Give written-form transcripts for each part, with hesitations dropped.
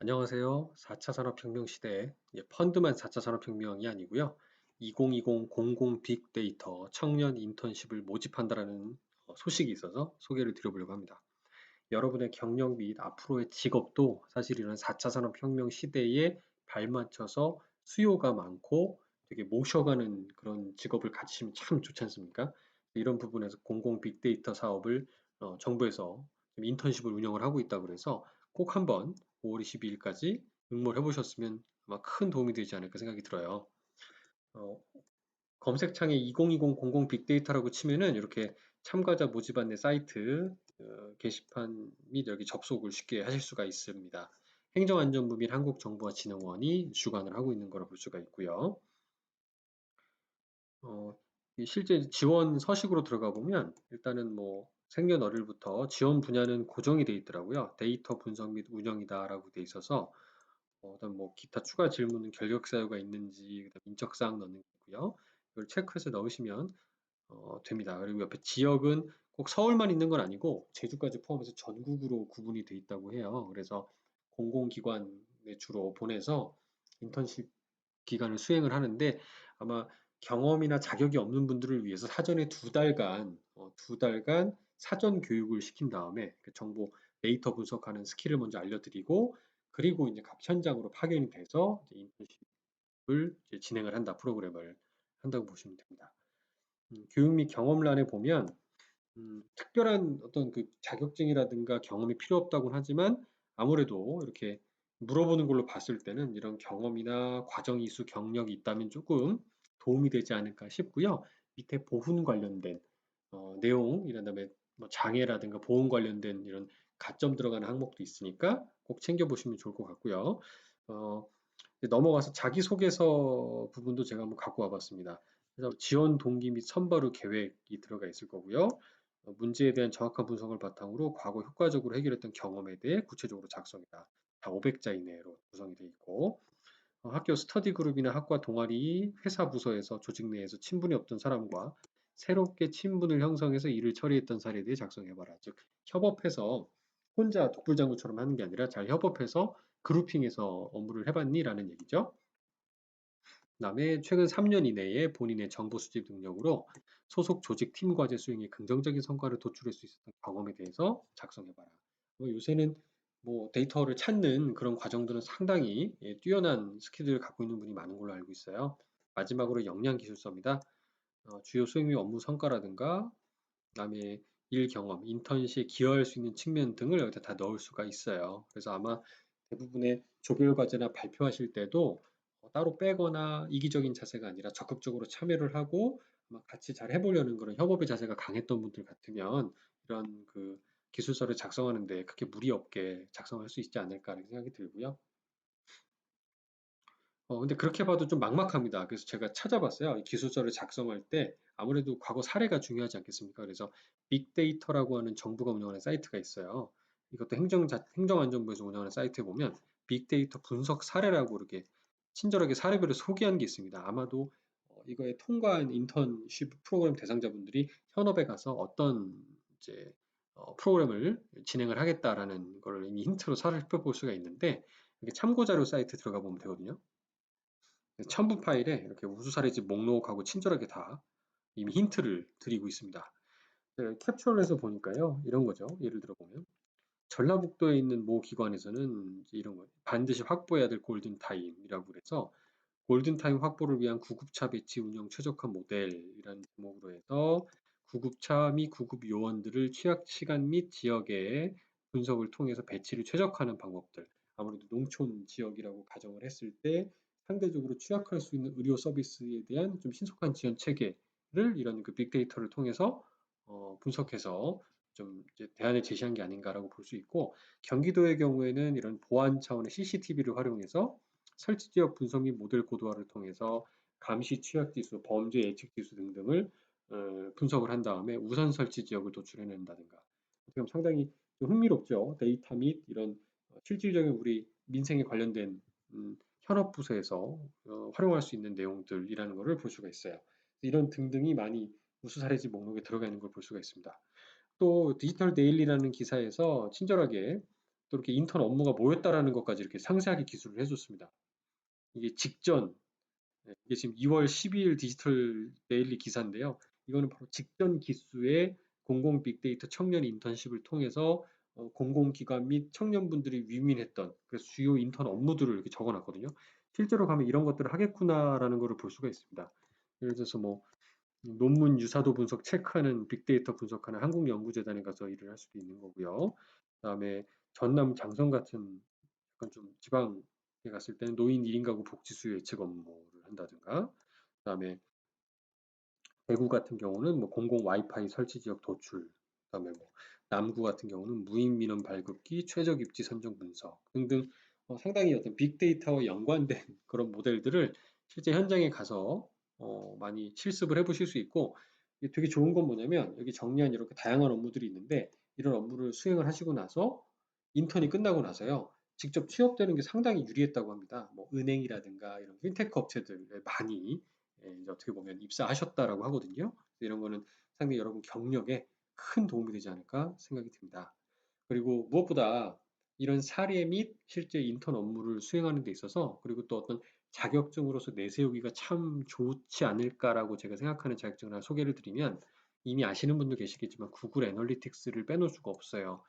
안녕하세요. 4차 산업혁명 시대에 펀드만 4차 산업혁명이 아니고요. 2020 공공 빅데이터 청년 인턴십을 모집한다라는 소식이 있어서 소개를 드려보려고 합니다. 여러분의 경력 및 앞으로의 직업도 사실 이런 4차 산업혁명 시대에 발맞춰서 수요가 많고 되게 모셔가는 그런 직업을 가지시면 참 좋지 않습니까? 이런 부분에서 공공 빅데이터 사업을 정부에서 지금 인턴십을 운영을 하고 있다고 그래서 꼭 한번 5월 22일까지 응모를 해보셨으면 아마 큰 도움이 되지 않을까 생각이 들어요. 어, 검색창에 2020 공공 빅데이터라고 치면은 이렇게 참가자 모집 안내 사이트 게시판 및 여기 접속을 쉽게 하실 수가 있습니다. 행정안전부 및 한국정보화진흥원이 주관을 하고 있는 거라 볼 수가 있고요. 어, 이 실제 지원 서식으로 들어가 보면 일단은 뭐 생년월일부터 지원 분야는 고정이 돼 있더라고요. 데이터 분석 및 운영이다라고 돼 있어서 그다음 뭐 기타 추가 질문은 결격 사유가 있는지, 그다음 인적 사항 넣는 게 있고요. 이걸 체크해서 넣으시면 됩니다. 그리고 옆에 지역은 꼭 서울만 있는 건 아니고 제주까지 포함해서 전국으로 구분이 돼 있다고 해요. 그래서 공공기관에 주로 보내서 인턴십 기간을 수행을 하는데 아마 경험이나 자격이 없는 분들을 위해서 사전에 두 달간 사전 교육을 시킨 다음에 그 정보 데이터 분석하는 스킬을 먼저 알려드리고 그리고 이제 각 현장으로 파견이 돼서 이제 인턴십을 이제 진행을 한다, 프로그램을 한다고 보시면 됩니다. 교육 및 경험란에 보면 특별한 어떤 그 자격증이라든가 경험이 필요 없다고는 하지만 아무래도 이렇게 물어보는 걸로 봤을 때는 이런 경험이나 과정 이수 경력이 있다면 조금 도움이 되지 않을까 싶고요. 밑에 보훈 관련된 내용, 이런 다음에 뭐 장애라든가 보험 관련된 이런 가점 들어가는 항목도 있으니까 꼭 챙겨보시면 좋을 것 같고요. 어, 이제 넘어가서 자기소개서 부분도 제가 한번 갖고 와봤습니다. 그래서 지원 동기 및 선발 후 계획이 들어가 있을 거고요. 문제에 대한 정확한 분석을 바탕으로 과거 효과적으로 해결했던 경험에 대해 구체적으로 작성이다. 다 500자 이내로 구성이 되어 있고 학교 스터디 그룹이나 학과 동아리, 회사 부서에서 조직 내에서 친분이 없던 사람과 새롭게 친분을 형성해서 일을 처리했던 사례에 대해 작성해봐라. 즉 협업해서 혼자 독불장군처럼 하는 게 아니라 잘 협업해서 그룹핑해서 업무를 해봤니라는 얘기죠. 그다음에 최근 3년 이내에 본인의 정보 수집 능력으로 소속 조직 팀 과제 수행에 긍정적인 성과를 도출할 수 있었던 경험에 대해서 작성해봐라. 요새는 뭐 데이터를 찾는 그런 과정들은 상당히 뛰어난 스킬을 갖고 있는 분이 많은 걸로 알고 있어요. 마지막으로 역량 기술서입니다. 주요 수행 및 업무 성과라든가 그다음에 일 경험, 인턴시에 기여할 수 있는 측면 등을 여기다 다 넣을 수가 있어요. 그래서 아마 대부분의 조별 과제나 발표하실 때도 따로 빼거나 이기적인 자세가 아니라 적극적으로 참여를 하고 아마 같이 잘 해보려는 그런 협업의 자세가 강했던 분들 같으면 이런 그 기술서를 작성하는데 크게 무리 없게 작성할 수 있지 않을까 라는 생각이 들고요. 근데 그렇게 봐도 좀 막막합니다. 그래서 제가 찾아봤어요. 이 기술서를 작성할 때 아무래도 과거 사례가 중요하지 않겠습니까? 그래서 빅데이터라고 하는 정부가 운영하는 사이트가 있어요. 이것도 행정안전부에서 운영하는 사이트에 보면 빅데이터 분석 사례라고 이렇게 친절하게 사례별로 소개한 게 있습니다. 아마도 이거에 통과한 인턴십 프로그램 대상자분들이 현업에 가서 어떤 이제 프로그램을 진행을 하겠다라는 걸 이미 힌트로 살펴볼 수가 있는데 이게 참고자료 사이트 들어가 보면 되거든요. 첨부 파일에 이렇게 우수사례집 목록하고 친절하게 다 이미 힌트를 드리고 있습니다. 네, 캡처를 해서 보니까요. 이런 거죠. 예를 들어 보면 전라북도에 있는 모 기관에서는 이제 이런 거 반드시 확보해야 될 골든타임이라고 그래서 골든타임 확보를 위한 구급차 배치 운영 최적화 모델이라는 제목으로 해서 구급차 및 구급 요원들을 취약 시간 및 지역의 분석을 통해서 배치를 최적화하는 방법들. 아무래도 농촌 지역이라고 가정을 했을 때 상대적으로 취약할 수 있는 의료 서비스에 대한 좀 신속한 지원 체계를 이런 그 빅데이터를 통해서 분석해서 좀 이제 대안을 제시한 게 아닌가라고 볼 수 있고 경기도의 경우에는 이런 보안 차원의 CCTV를 활용해서 설치 지역 분석 및 모델 고도화를 통해서 감시 취약 지수, 범죄 예측 지수 등등을 분석을 한 다음에 우선 설치 지역을 도출해낸다든가. 어떻게 보면 상당히 좀 흥미롭죠. 데이터 및 이런 실질적인 우리 민생에 관련된 현업 부서에서 활용할 수 있는 내용들이라는 것을 볼 수가 있어요. 이런 등등이 많이 우수 사례지 목록에 들어가 있는 걸 볼 수가 있습니다. 또 디지털 데일리라는 기사에서 친절하게 또 이렇게 인턴 업무가 뭐였다라는 것까지 이렇게 상세하게 기술을 해줬습니다. 이게 직전, 이게 지금 2월 12일 디지털 데일리 기사인데요. 이거는 바로 직전 기수의 공공 빅데이터 청년 인턴십을 통해서 공공기관 및 청년분들이 위민했던 그래서 주요 인턴 업무들을 이렇게 적어놨거든요. 실제로 가면 이런 것들을 하겠구나라는 것을 볼 수가 있습니다. 예를 들어서 뭐 논문 유사도 분석 체크하는 빅데이터 분석하는 한국연구재단에 가서 일을 할 수도 있는 거고요. 그다음에 전남 장성 같은 약간 좀 지방에 갔을 때는 노인 1인 가구 복지 수요 예측 업무를 한다든가, 그다음에 대구 같은 경우는 뭐 공공 와이파이 설치 지역 도출, 그다음에 뭐 남구 같은 경우는 무인 민원 발급기 최적 입지 선정 분석 등등 상당히 어떤 빅데이터와 연관된 그런 모델들을 실제 현장에 가서 많이 실습을 해보실 수 있고 이게 되게 좋은 건 뭐냐면 여기 정리한 이렇게 다양한 업무들이 있는데 이런 업무를 수행을 하시고 나서 인턴이 끝나고 나서요. 직접 취업되는 게 상당히 유리했다고 합니다. 뭐 은행이라든가 이런 핀테크 업체들에 많이 이제 어떻게 보면 입사하셨다라고 하거든요. 이런 거는 상당히 여러분 경력에 큰 도움이 되지 않을까 생각이 듭니다. 그리고 무엇보다 이런 사례 및 실제 인턴 업무를 수행하는 데 있어서 그리고 또 어떤 자격증으로서 내세우기가 참 좋지 않을까라고 제가 생각하는 자격증을 하나 소개를 드리면 이미 아시는 분도 계시겠지만 구글 애널리틱스를 빼놓을 수가 없어요.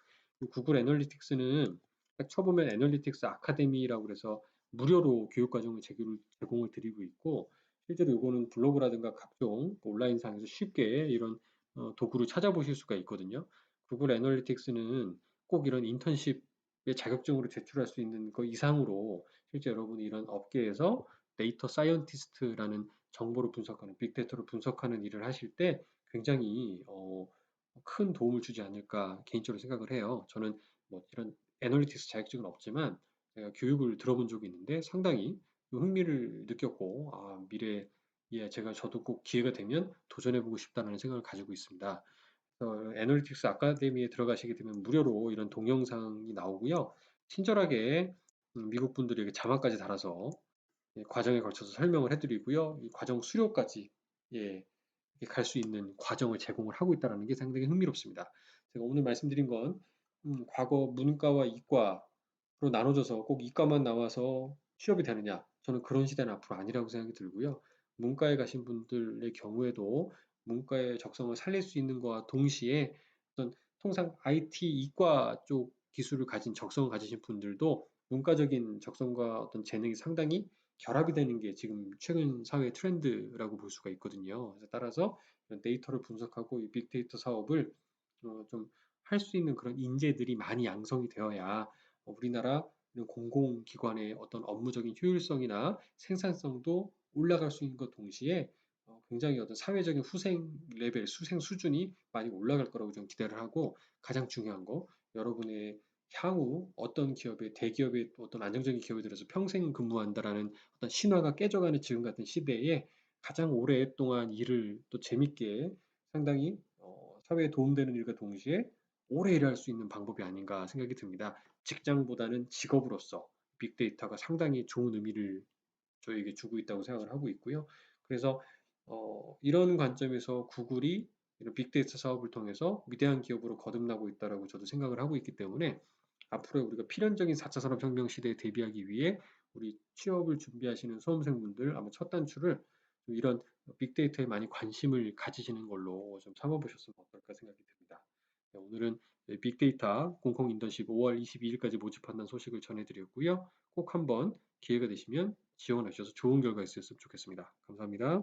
구글 애널리틱스는 딱 쳐보면 애널리틱스 아카데미라고 그래서 무료로 교육과정을 제공을 드리고 있고 실제로 이거는 블로그라든가 각종 온라인상에서 쉽게 이런 도구를 찾아보실 수가 있거든요. 구글 애널리틱스는 꼭 이런 인턴십의 자격증으로 제출할 수 있는 것 이상으로 실제 여러분이 이런 업계에서 데이터 사이언티스트라는 정보를 분석하는 빅데이터를 분석하는 일을 하실 때 굉장히 큰 도움을 주지 않을까 개인적으로 생각을 해요. 저는 뭐 이런 애널리틱스 자격증은 없지만 제가 교육을 들어본 적이 있는데 상당히 흥미를 느꼈고 미래에 저도 꼭 기회가 되면 도전해보고 싶다는 생각을 가지고 있습니다. 애널리틱스 아카데미에 들어가시게 되면 무료로 이런 동영상이 나오고요. 친절하게 미국 분들에게 자막까지 달아서 과정에 걸쳐서 설명을 해드리고요. 이 과정 수료까지 예, 갈 수 있는 과정을 제공을 하고 있다는 게 상당히 흥미롭습니다. 제가 오늘 말씀드린 건 과거 문과와 이과로 나눠져서 꼭 이과만 나와서 취업이 되느냐? 저는 그런 시대는 앞으로 아니라고 생각이 들고요. 문과에 가신 분들의 경우에도 문과의 적성을 살릴 수 있는 것과 동시에 어떤 통상 IT 이과 쪽 기술을 가진 적성을 가지신 분들도 문과적인 적성과 어떤 재능이 상당히 결합이 되는 게 지금 최근 사회 트렌드라고 볼 수가 있거든요. 그래서 따라서 데이터를 분석하고 이 빅데이터 사업을 좀 할 수 있는 그런 인재들이 많이 양성이 되어야 우리나라 공공기관의 어떤 업무적인 효율성이나 생산성도 올라갈 수 있는 것 동시에 굉장히 어떤 사회적인 후생 레벨, 수생 수준이 많이 올라갈 거라고 좀 기대를 하고 가장 중요한 거 여러분의 향후 어떤 기업에 대기업의 어떤 안정적인 기업에 들어서 평생 근무한다라는 어떤 신화가 깨져가는 지금 같은 시대에 가장 오랫동안 일을 또 재밌게 상당히 사회에 도움되는 일과 동시에 오래 일할 수 있는 방법이 아닌가 생각이 듭니다. 직장보다는 직업으로서 빅데이터가 상당히 좋은 의미를 저에게 주고 있다고 생각을 하고 있고요. 그래서 이런 관점에서 구글이 이런 빅데이터 사업을 통해서 위대한 기업으로 거듭나고 있다라고 저도 생각을 하고 있기 때문에 앞으로 우리가 필연적인 4차 산업혁명 시대에 대비하기 위해 우리 취업을 준비하시는 수험생분들 아마 첫 단추를 좀 이런 빅데이터에 많이 관심을 가지시는 걸로 좀 삼아보셨으면 어떨까 생각이 듭니다. 네, 오늘은 빅데이터 공콩 인턴십 5월 22일까지 모집한다는 소식을 전해드렸고요. 꼭 한번 기회가 되시면 지원하셔서 좋은 결과 있었으면 좋겠습니다. 감사합니다.